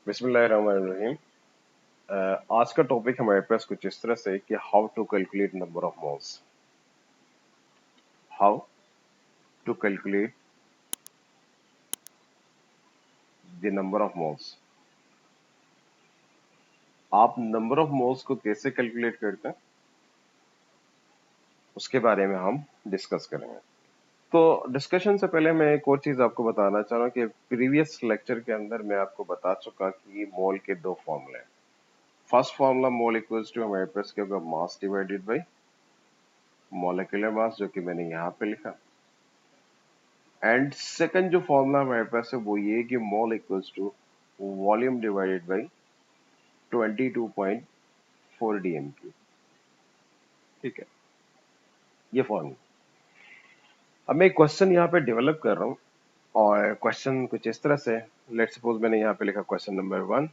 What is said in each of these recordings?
बिस्मिल्लाहिर्रहमानिर्रहीम। आज का टॉपिक हमारे पास कुछ इस तरह से कि how to calculate number of moles. How to calculate the number of moles. आप नंबर ऑफ मोल्स को कैसे कैलकुलेट करते हैं उसके बारे में हम डिस्कस करेंगे। तो डिस्कशन से पहले मैं एक और चीज आपको बताना चाह रहा हूँ कि प्रीवियस लेक्चर के अंदर मैं आपको बता चुका कि मोल के दो फॉर्मूले हैं। First formula mole equals to हमारे पास क्या होगा, mass divided by molecular mass, जो कि मैंने यहाँ पे लिखा। एंड सेकंड जो फॉर्मूला हमारे पास है वो ये कि mole equals to volume divided by 22.4 dm3। ठीक है, ये फॉर्मूला। अब मैं एक क्वेश्चन यहाँ पे डेवलप कर रहा हूँ और क्वेश्चन कुछ इस तरह से, लेट सपोज मैंने यहाँ पे लिखा क्वेश्चन नंबर 1,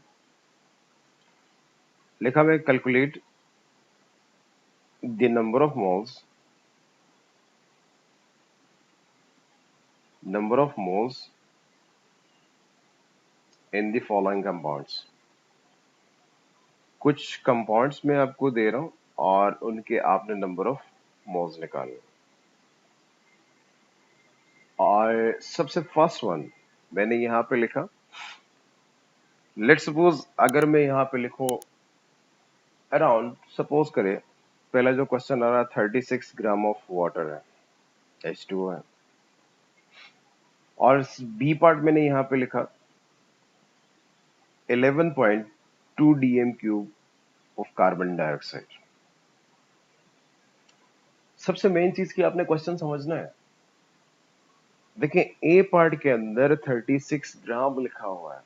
लिखा मैं calculate the number of moles in the following compounds. कुछ कंपाउंड्स में आपको दे रहा हूँ और उनके आपने नंबर ऑफ मोल्स निकालने। और सबसे फर्स्ट वन मैंने यहाँ पे लिखा, लेट सपोज अगर मैं यहाँ पे लिखूं अराउंड, सपोज करें पहला जो क्वेश्चन आ रहा है 36 ग्राम ऑफ वाटर है, H2O है, और बी पार्ट मैंने यहाँ पे लिखा 11.2 dm³ ऑफ कार्बन डाइऑक्साइड। सबसे मेन चीज की आपने क्वेश्चन समझना है। देखिए ए पार्ट के अंदर 36 ग्राम लिखा हुआ है।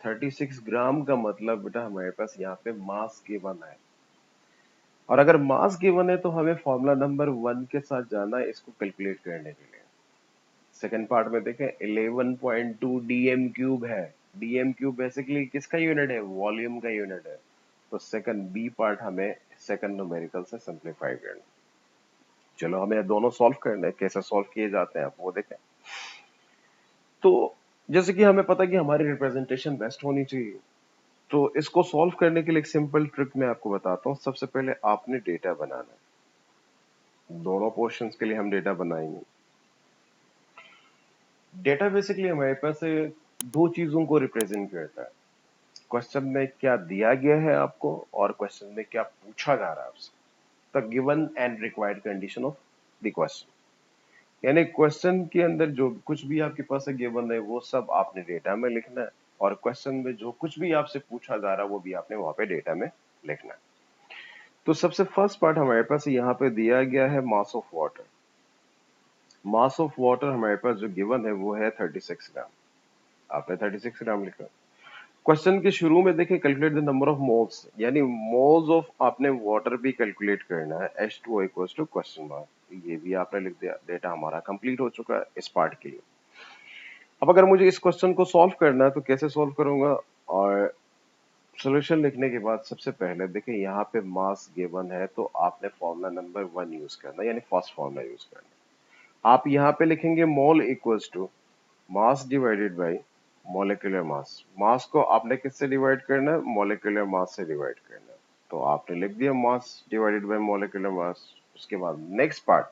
36 ग्राम का मतलब बेटा हमारे पास यहाँ पे मास गिवन है, और अगर मास गिवन है तो हमें फॉर्मूला नंबर 1 के साथ जाना है इसको कैलकुलेट करने के लिए। सेकंड पार्ट में देखें 11.2 dm³ है। dm³ बेसिकली किसका यूनिट है, वॉल्यूम का यूनिट है। तो सेकंड बी पार्ट हमें सेकंड न्यूमेरिकल से सिंपलीफाई करना। चलो हमें दोनों सॉल्व करना है, कैसे सॉल्व किए जाते हैं आप वो देखें। तो जैसे कि हमें पता है कि हमारी रिप्रेजेंटेशन बेस्ट होनी चाहिए, तो इसको सॉल्व करने के लिए एक सिंपल ट्रिक मैं आपको बताता हूँ। सबसे पहले आपने डेटा बनाना है, दोनों पोर्शंस के लिए हम डेटा बनाएंगे। डेटा बेसिकली हमारे पास दो चीजों को रिप्रेजेंट करता है, क्वेश्चन में क्या दिया गया है आपको और क्वेश्चन में क्या पूछा जा रहा है आपसे, the given and required condition of the question. यानी क्वेश्चन के अंदर जो कुछ भी आपके पास गिवन है वो सब आपने डेटा में लिखना है, और क्वेश्चन में जो कुछ भी आपसे पूछा जा रहा है वो भी आपने वहां पे डेटा में लिखना है। तो सबसे फर्स्ट पार्ट हमारे पास यहाँ पे दिया गया है मास of water. Mass of water हमारे पास जो गिवन है वो है 36 ग्राम। आपने 36 ग्राम लिखा। क्वेश्चन के शुरू में देखिए calculate the number of moles, यानी मोल्स ऑफ आपने वाटर भी कैलकुलेट करना है। H2O equals to question mark, ये भी आपने लिख दिया। डेटा हमारा कंप्लीट हो चुका है इस पार्ट के लिए। अब अगर मुझे इस क्वेश्चन को सॉल्व करना है तो कैसे सॉल्व करूंगा, और सॉल्यूशन लिखने के बाद सबसे पहले देखिए यहाँ पे मास गिवन है तो आपने फॉर्मूला नंबर 1 यूज करना, यानी फर्स्ट फॉर्मूला यूज करना। आप यहाँ पे लिखेंगे mole equals to mass divided by molecular mass. Mass को आपने किससे डिवाइड करना है, मॉलिक्यूलर मास से डिवाइड करना है। तो आपने लिख दिया मास डिवाइडेड बाई मॉलिक्यूलर मास। उसके बाद नेक्स्ट पार्ट,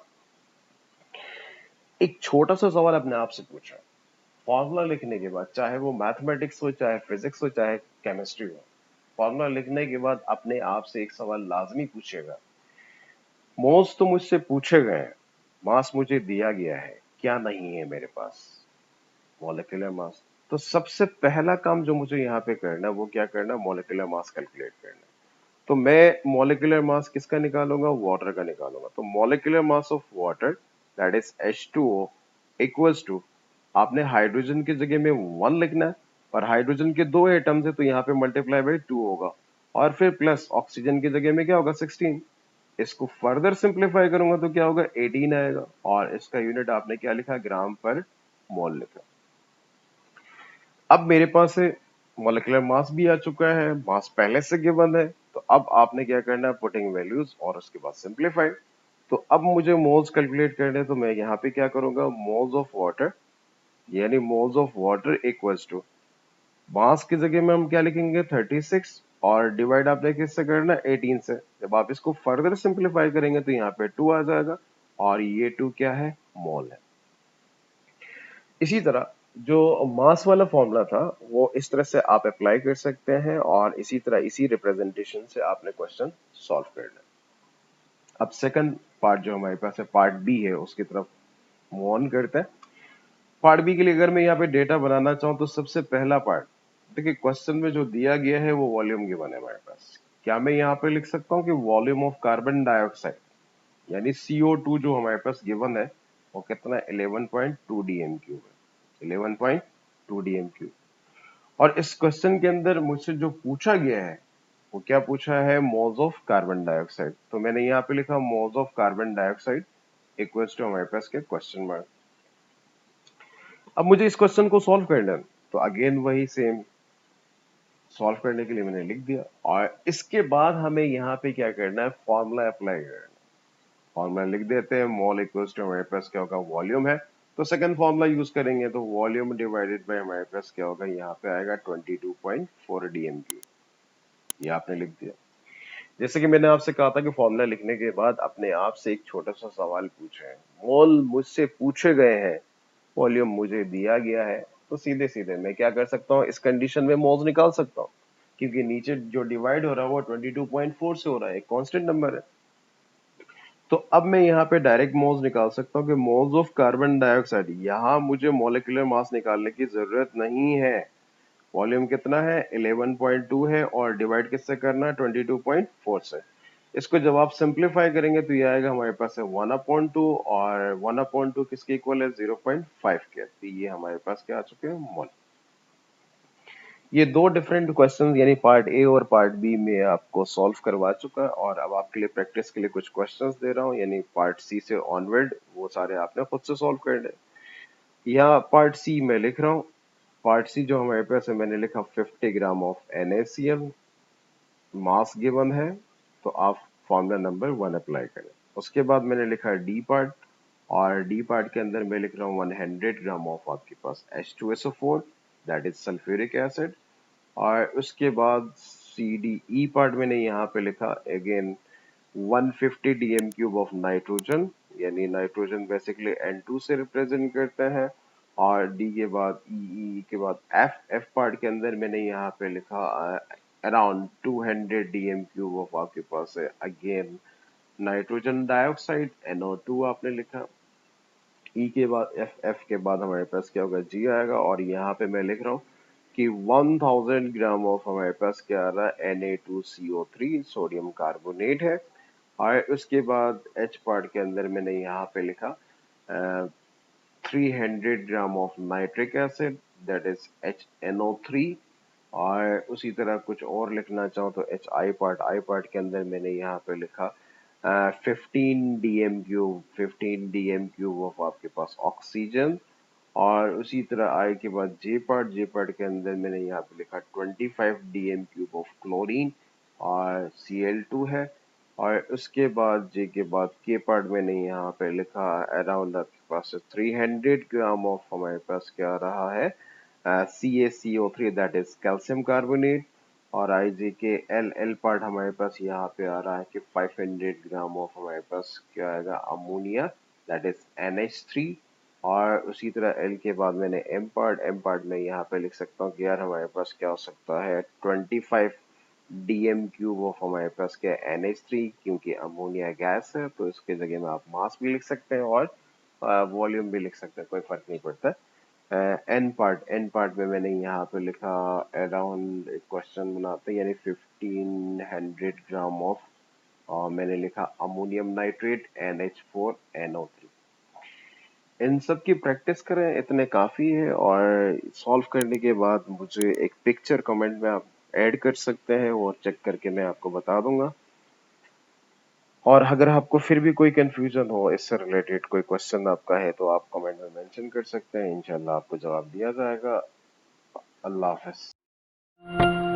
एक छोटा सा सवाल अपने आप से पूछा। फॉर्मूला लिखने के बाद, चाहे वो मैथमेटिक्स हो, चाहे फिजिक्स हो, चाहे केमिस्ट्री हो, फॉर्मूला लिखने के बाद अपने आप से एक सवाल लाजमी पूछेगा। मोल्स तो मुझसे पूछे गए हैं, मास मुझे दिया गया है, क्या नहीं है मेरे पास, मॉलिक्यूलर मास। तो सबसे पहला काम जो मुझे यहाँ पे करना है वो क्या करना है, मॉलिक्यूलर मास कैलकुलेट करना है। तो मैं मॉलिक्यूलर मास किसका निकालूंगा, वाटर का निकालूंगा। तो molecular mass of water that is H2O equals to, आपने हाइड्रोजन की जगह में 1 लिखना है, और हाइड्रोजन के दो एटम्स है तो यहाँ पे मल्टीप्लाई बाई 2 होगा, और फिर प्लस ऑक्सीजन की जगह में क्या होगा, 16। इसको फर्दर सिंप्लीफाई करूंगा तो क्या होगा, 18 आएगा, और इसका यूनिट आपने क्या लिखा, ग्राम पर मोल लिखा। अब मेरे पास मॉलिक्यूलर मास भी आ चुका है, मास पहले से गिवन है, तो अब आपने क्या करना है, पुटिंग वैल्यूज और उसके बाद सिंप्लीफाई। तो अब मुझे मोल्स कैलकुलेट करने हैं, तो मैं यहाँ पे क्या करूंगा, मोल्स ऑफ वाटर, यानी moles of water equals to mass की जगह में हम क्या लिखेंगे 36 और डिवाइड आपने किससे करना है 18 से। जब आप इसको फर्दर सिंप्लीफाई करेंगे तो यहाँ पे 2 आ जाएगा और ये 2 क्या है मोल है। इसी तरह जो मास वाला फॉर्मूला था वो इस तरह से आप अप्लाई कर सकते हैं और इसी तरह इसी रिप्रेजेंटेशन से आपने क्वेश्चन सॉल्व करना है। अब सेकंड पार्ट जो हमारे पास है पार्ट बी है उसकी तरफ मूव ऑन करते हैं। पार्ट बी के लिए अगर मैं यहाँ पे डेटा बनाना चाहूँ तो सबसे पहला पार्ट देखिए क्वेश्चन में जो दिया गया है वो वॉल्यूम गिवन है हमारे पास। क्या मैं यहाँ पे लिख सकता हूँ कि वॉल्यूम ऑफ कार्बन डाइऑक्साइड यानी CO2 जो हमारे पास गिवन है वो कितना 11.2 DMQ है 11.2 DMQ। और इस क्वेश्चन के अंदर मुझसे जो पूछा गया है वो क्या पूछा है मोल्स ऑफ कार्बन डाइऑक्साइड। तो मैंने यहाँ पे लिखा moles of carbon dioxide equals to हमारे पास के क्वेश्चन मार्क। अब मुझे इस क्वेश्चन को सॉल्व करना है तो अगेन वही सेम सॉल्व करने के लिए मैंने लिख दिया और इसके बाद हमें यहाँ पे क्या करना है फॉर्मूला अप्लाई करना है। फॉर्मूला लिख देते हैं मोल इक्वल्स टू हमारे पास क्या होगा वॉल्यूम है तो सेकंड फॉर्मूला यूज करेंगे तो वॉल्यूम डिवाइडेड बाय हमारे पास क्या होगा यहाँ पे आएगा 22.4 DMQ। ये आपने लिख दिया। जैसे कि मैंने आपसे कहा था कि फॉर्मूला लिखने के बाद अपने आप से एक छोटा सा सवाल पूछे मोल मुझसे पूछे गए हैं वॉल्यूम मुझे दिया गया है तो सीधे सीधे मैं क्या कर सकता हूँ इस कंडीशन में मोल्स निकाल सकता हूँ क्योंकि नीचे जो डिवाइड हो रहा है वो 22.4 से हो रहा है एक कांस्टेंट नंबर है। तो अब मैं यहाँ पे डायरेक्ट मोल्स निकाल सकता हूँ कि मोल्स ऑफ कार्बन डाइऑक्साइड यहाँ मुझे मॉलिक्यूलर मास निकालने की जरूरत नहीं है। वॉल्यूम कितना है 11.2 है और डिवाइड किससे करना है 22.4 से। इसको जब आप सिंप्लीफाई करेंगे तो ये आएगा हमारे पास है 1/2 और 1/2 किसके इक्वल है 0.5 के। तो ये हमारे पास क्या आ चुके हैं मोल। ये दो डिफरेंट क्वेश्चंस यानी पार्ट ए और पार्ट बी में आपको सॉल्व करवा चुका है और अब आपके लिए प्रैक्टिस के लिए कुछ क्वेश्चंस दे रहा हूँ यानी पार्ट सी से ऑनवर्ड वो सारे आपने खुद से सॉल्व करने। यहाँ पार्ट सी में लिख रहा हूँ। पार्ट सी जो हमारे पास है मैंने लिखा 50 gram of NaCl mass given है तो आप फॉर्मूला नंबर 1 अप्लाई करें। उसके बाद मैंने लिखा डी पार्ट और डी पार्ट के अंदर मैं लिख रहा हूँ 100 ग्राम ऑफ आपके पास H2SO4 that is sulphuric acid और उसके बाद CDE पार्ट मैंने यहाँ पे लिखा अगेन 150 DM³ ऑफ नाइट्रोजन यानी नाइट्रोजन बेसिकली N2 से रिप्रेजेंट करते हैं और डी के बाद ई के बाद एफ पार्ट के अंदर मैंने यहाँ पे लिखा अराउंड 200 DM³ ऑफ आपके पास है अगेन नाइट्रोजन डाइऑक्साइड NO2 आपने लिखा। ई के बाद एफ के बाद हमारे पास क्या होगा जी आएगा और यहाँ पे मैं लिख रहा हूँ कि 1000 ग्राम ऑफ हमारे पास क्या आ रहा है Na2CO3 सोडियम कार्बोनेट है और उसके बाद एच पार्ट के अंदर मैंने यहाँ पे लिखा 300 gram of nitric acid that is HNO3 और उसी तरह कुछ और लिखना चाहूँ तो आई पार्ट के अंदर मैंने यहाँ पे लिखा 15 डीएम क्यूब ऑफ आपके पास ऑक्सीजन और उसी तरह आई के बाद जे पार्ट के अंदर मैंने यहाँ पे लिखा 25 DM³ ऑफ क्लोरीन और Cl2 है और उसके बाद जे के बाद के पार्ट मैंने यहाँ पे लिखा अराउंड आपके पास 300 ग्राम ऑफ हमारे पास क्या आ रहा है CaCO3 that is calcium carbonate और आई जे के एल पार्ट हमारे पास यहाँ पे आ रहा है कि 500 ग्राम ऑफ हमारे पास क्या आएगा अमोनिया दैट इज NH3 और उसी तरह एल के बाद मैंने एम पार्ट में यहाँ पे लिख सकता हूँ कि यार हमारे पास क्या हो सकता है 25 DM³ ऑफ हमारे पास क्या NH3 क्योंकि अमोनिया गैस है तो इसके जगह में आप मास भी लिख सकते हैं और वॉल्यूम भी लिख सकते हैं कोई फर्क नहीं पड़ता। एन पार्ट में मैंने यहाँ पे लिखा अराउंड क्वेश्चन बनाते यानी 1500 ग्राम ऑफ और मैंने लिखा अमोनियम नाइट्रेट NH4NO3। इन सब की प्रैक्टिस करें इतने काफी है और सॉल्व करने के बाद मुझे एक पिक्चर कमेंट में आप ऐड कर सकते हैं और चेक करके मैं आपको बता दूंगा। और अगर आपको फिर भी कोई कंफ्यूजन हो इससे रिलेटेड कोई क्वेश्चन आपका है तो आप कमेंट में मेंशन कर सकते हैं इंशाल्लाह आपको जवाब दिया जाएगा। अल्लाह हाफ़िज़।